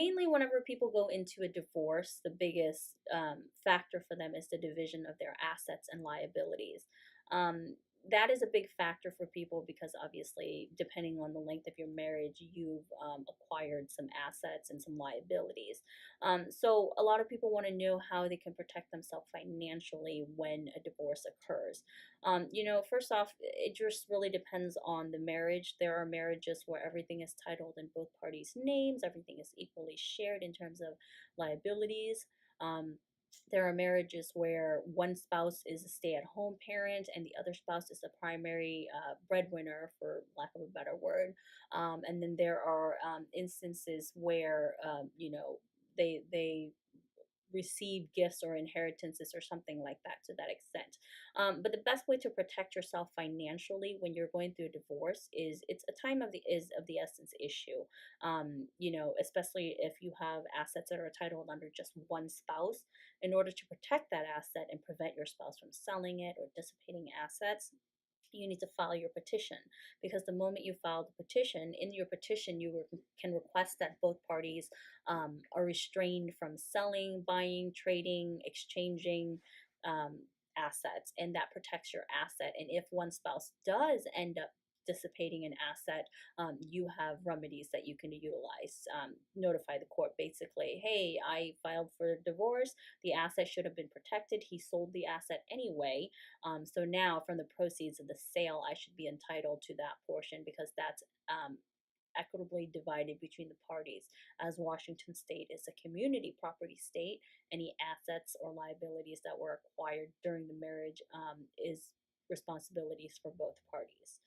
Mainly, whenever people go into a divorce, the biggest factor for them is the division of their assets and liabilities. Um, that is a big factor for people because obviously, depending on the length of your marriage, you've acquired some assets and some liabilities. So, a lot of people want to know how they can protect themselves financially when a divorce occurs. First off, it just really depends on the marriage. There are marriages where everything is titled in both parties' names, everything is equally shared in terms of liabilities. Um, there are marriages where one spouse is a stay at home parent and the other spouse is the primary breadwinner, for lack of a better word. And then there are instances where, they receive gifts or inheritances or something like that to that extent. But the best way to protect yourself financially when you're going through a divorce is it's a time of the is of the essence issue. Especially if you have assets that are titled under just one spouse. In order to protect that asset and prevent your spouse from selling it or dissipating assets, you need to file your petition, because the moment you file the petition, in your petition can request that both parties are restrained from selling, buying, trading, exchanging um, assets, and that protects your asset. And if one spouse does end up dissipating an asset, you have remedies that you can utilize. Notify the court, basically, hey, I filed for divorce, the asset should have been protected, he sold the asset anyway, so now, from the proceeds of the sale, I should be entitled to that portion because that's equitably divided between the parties. As Washington State is a community property state, any assets or liabilities that were acquired during the marriage is responsibilities for both parties.